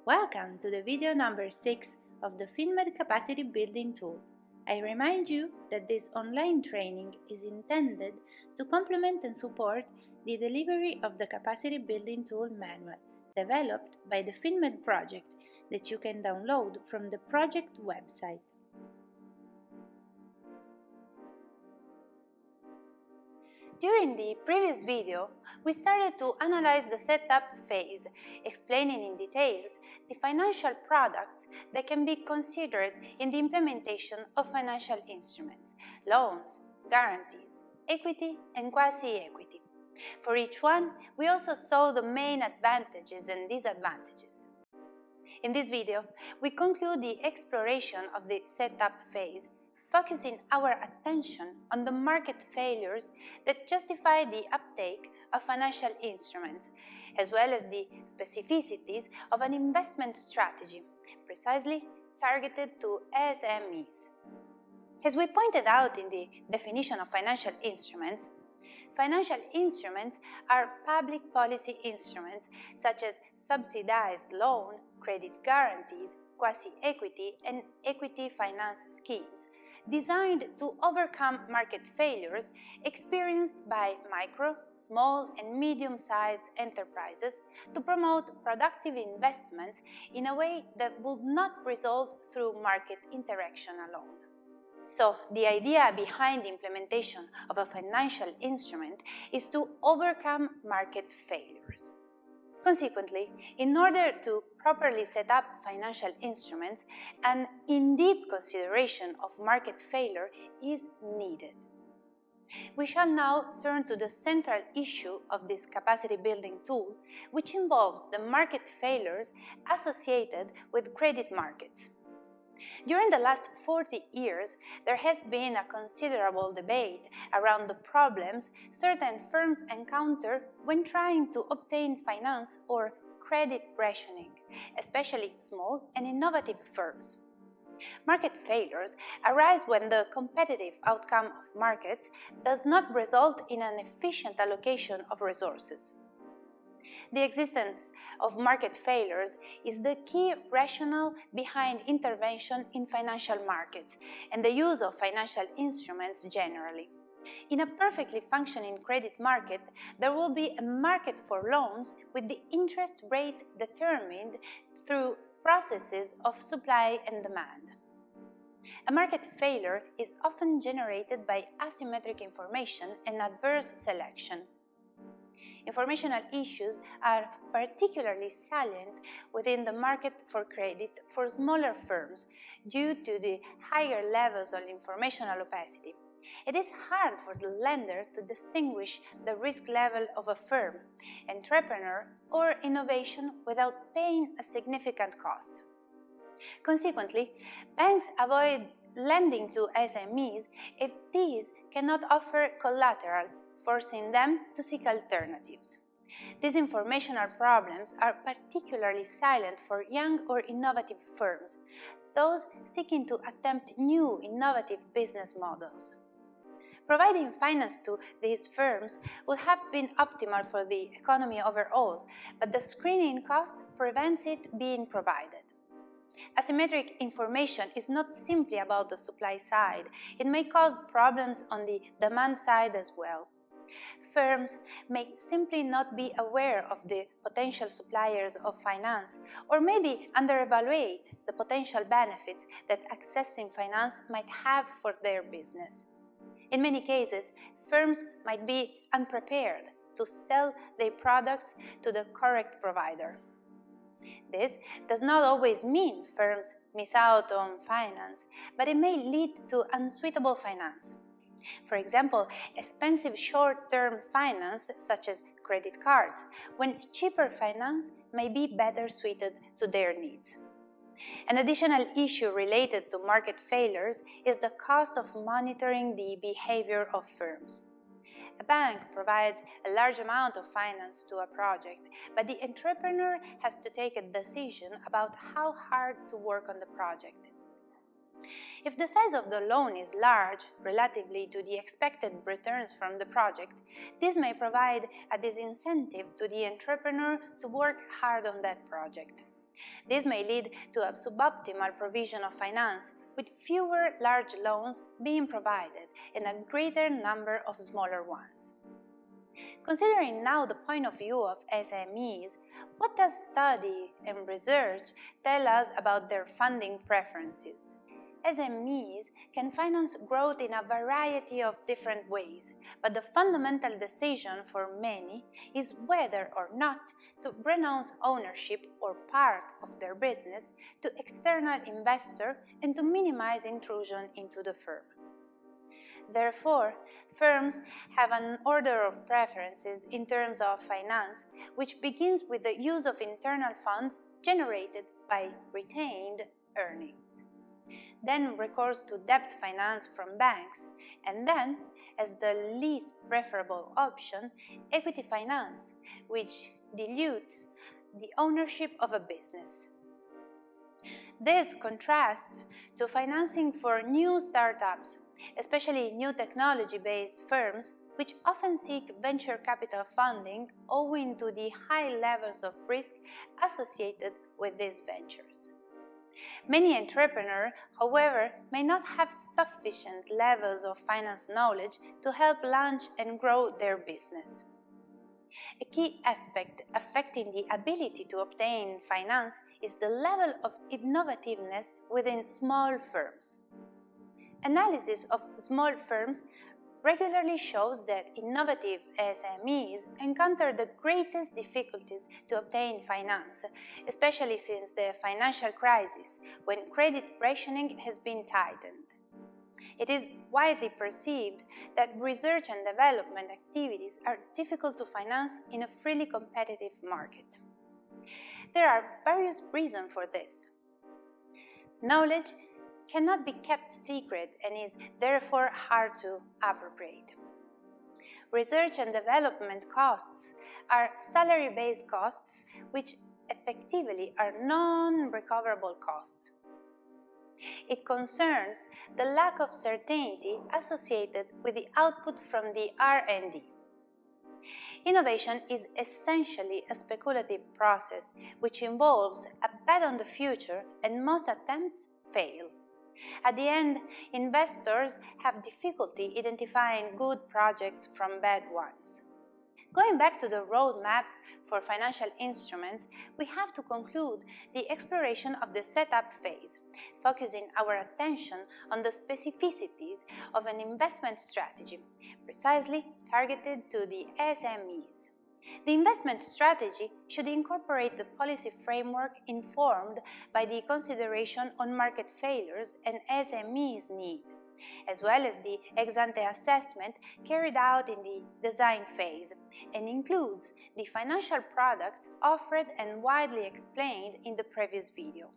Welcome to the video number 6 of the finMED capacity building tool. I remind you that this online training is intended to complement and support the delivery of the capacity building tool manual developed by the finMED project that you can download from the project website. During the previous video, we started to analyze the setup phase, explaining in details the financial products that can be considered in the implementation of financial instruments, loans, guarantees, equity, and quasi-equity. For each one, we also saw the main advantages and disadvantages. In this video, we conclude the exploration of the setup phase, focusing our attention on the market failures that justify the uptake of financial instruments, as well as the specificities of an investment strategy, precisely targeted to SMEs. As we pointed out in the definition of financial instruments are public policy instruments such as subsidized loan, credit guarantees, quasi-equity, and equity finance schemes, designed to overcome market failures experienced by micro, small, and medium-sized enterprises to promote productive investments in a way that would not result through market interaction alone. So, the idea behind the implementation of a financial instrument is to overcome market failures. Consequently, in order to properly set up financial instruments, an in-depth consideration of market failure is needed. We shall now turn to the central issue of this capacity building tool, which involves the market failures associated with credit markets. During the last 40 years, there has been a considerable debate around the problems certain firms encounter when trying to obtain finance or credit rationing, especially small and innovative firms. Market failures arise when the competitive outcome of markets does not result in an efficient allocation of resources. The existence of market failures is the key rationale behind intervention in financial markets and the use of financial instruments generally. In a perfectly functioning credit market, there will be a market for loans with the interest rate determined through processes of supply and demand. A market failure is often generated by asymmetric information and adverse selection. Informational issues are particularly salient within the market for credit for smaller firms due to the higher levels of informational opacity. It is hard for the lender to distinguish the risk level of a firm, entrepreneur, or innovation without paying a significant cost. Consequently, banks avoid lending to SMEs if these cannot offer collateral, forcing them to seek alternatives. These informational problems are particularly salient for young or innovative firms, those seeking to attempt new innovative business models. Providing finance to these firms would have been optimal for the economy overall, but the screening cost prevents it being provided. Asymmetric information is not simply about the supply side, it may cause problems on the demand side as well. Firms may simply not be aware of the potential suppliers of finance, or maybe underevaluate the potential benefits that accessing finance might have for their business. In many cases, firms might be unprepared to sell their products to the correct provider. This does not always mean firms miss out on finance, but it may lead to unsuitable finance. For example, expensive short-term finance, such as credit cards, when cheaper finance may be better suited to their needs. An additional issue related to market failures is the cost of monitoring the behavior of firms. A bank provides a large amount of finance to a project, but the entrepreneur has to take a decision about how hard to work on the project. If the size of the loan is large relatively to the expected returns from the project, this may provide a disincentive to the entrepreneur to work hard on that project. This may lead to a suboptimal provision of finance, with fewer large loans being provided and a greater number of smaller ones. Considering now the point of view of SMEs, what does study and research tell us about their funding preferences? SMEs can finance growth in a variety of different ways, but the fundamental decision for many is whether or not to renounce ownership or part of their business to external investor and to minimize intrusion into the firm. Therefore, firms have an order of preferences in terms of finance, which begins with the use of internal funds generated by retained earnings. Then recourse to debt finance from banks, and then, as the least preferable option, equity finance, which dilutes the ownership of a business. This contrasts to financing for new startups, especially new technology-based firms, which often seek venture capital funding owing to the high levels of risk associated with these ventures. Many entrepreneurs, however, may not have sufficient levels of finance knowledge to help launch and grow their business. A key aspect affecting the ability to obtain finance is the level of innovativeness within small firms. Analysis of small firms regularly shows that innovative SMEs encounter the greatest difficulties to obtain finance, especially since the financial crisis, when credit rationing has been tightened. It is widely perceived that research and development activities are difficult to finance in a freely competitive market. There are various reasons for this. Knowledge cannot be kept secret and is therefore hard to appropriate. Research and development costs are salary-based costs, which effectively are non-recoverable costs. It concerns the lack of certainty associated with the output from the R&D. Innovation is essentially a speculative process which involves a bet on the future, and most attempts fail. At the end, investors have difficulty identifying good projects from bad ones. Going back to the roadmap for financial instruments, we have to conclude the exploration of the setup phase, focusing our attention on the specificities of an investment strategy, precisely targeted to the SMEs. The investment strategy should incorporate the policy framework informed by the consideration on market failures and SMEs' need, as well as the ex-ante assessment carried out in the design phase, and includes the financial products offered and widely explained in the previous video.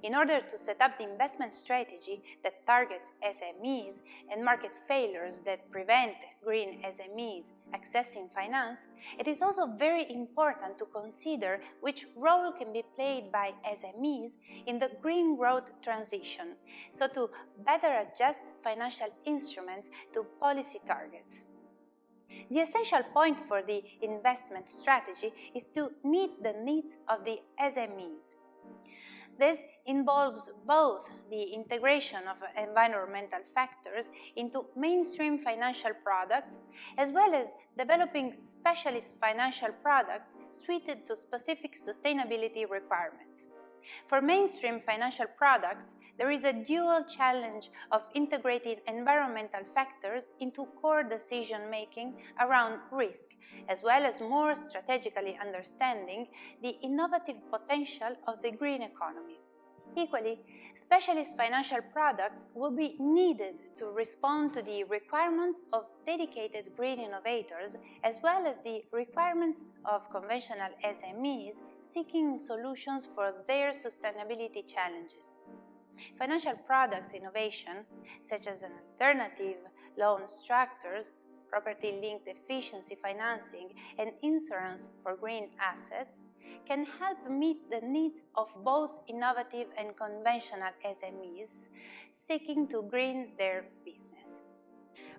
In order to set up the investment strategy that targets SMEs and market failures that prevent green SMEs accessing finance, it is also very important to consider which role can be played by SMEs in the green growth transition, so to better adjust financial instruments to policy targets. The essential point for the investment strategy is to meet the needs of the SMEs. This involves both the integration of environmental factors into mainstream financial products, as well as developing specialist financial products suited to specific sustainability requirements. For mainstream financial products, there is a dual challenge of integrating environmental factors into core decision-making around risk, as well as more strategically understanding the innovative potential of the green economy. Equally, specialist financial products will be needed to respond to the requirements of dedicated green innovators, as well as the requirements of conventional SMEs seeking solutions for their sustainability challenges. Financial products innovation, such as an alternative loan structures, property-linked efficiency financing, and insurance for green assets, can help meet the needs of both innovative and conventional SMEs seeking to green their business.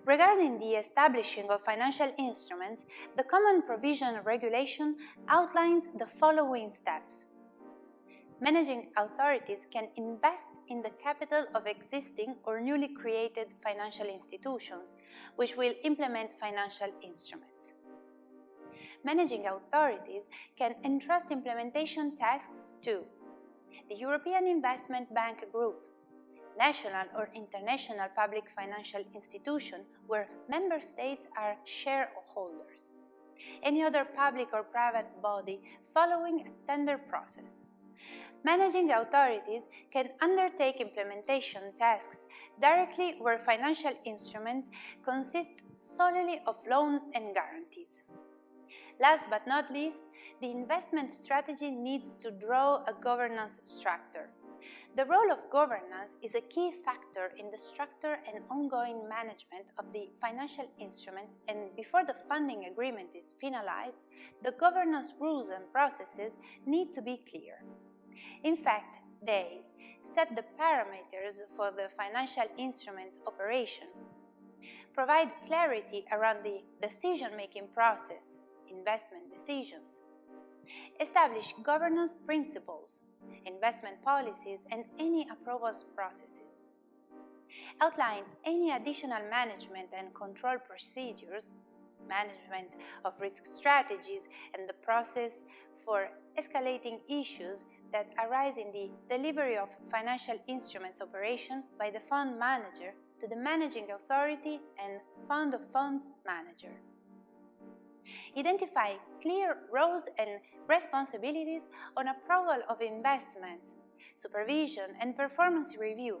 Regarding the establishing of financial instruments, the Common Provision Regulation outlines the following steps. Managing authorities can invest in the capital of existing or newly created financial institutions, which will implement financial instruments. Managing authorities can entrust implementation tasks to the European Investment Bank Group, national or international public financial institution where member states are shareholders, any other public or private body following a tender process. Managing authorities can undertake implementation tasks directly where financial instruments consist solely of loans and guarantees. Last but not least, the investment strategy needs to draw a governance structure. The role of governance is a key factor in the structure and ongoing management of the financial instrument, and before the funding agreement is finalized, the governance rules and processes need to be clear. In fact, they set the parameters for the financial instrument's operation, provide clarity around the decision-making process, investment decisions, establish governance principles, investment policies, and any approvals processes, outline any additional management and control procedures, management of risk strategies, and the process for escalating issues that arise in the delivery of financial instruments operation by the fund manager to the managing authority and fund of funds manager. Identify clear roles and responsibilities on approval of investments, supervision and performance review,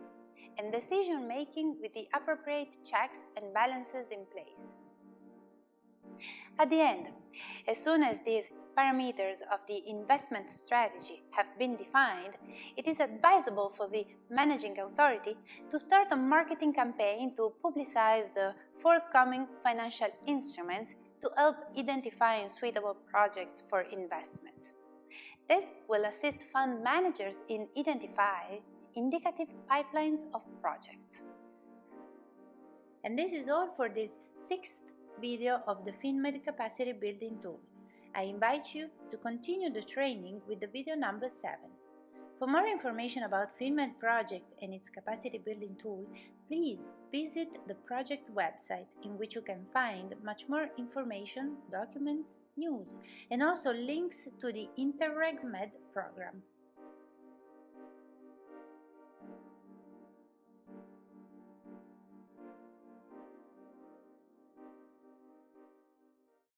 and decision-making with the appropriate checks and balances in place. At the end, as soon as these parameters of the investment strategy have been defined, it is advisable for the managing authority to start a marketing campaign to publicize the forthcoming financial instruments to help identifying suitable projects for investments. This will assist fund managers in identifying indicative pipelines of projects. And this is all for this 6th video of the finMED capacity building tool. I invite you to continue the training with the video number 7. For more information about finMED project and its capacity building tool, please visit the project website, in which you can find much more information, documents, news, and also links to the Interreg Med program.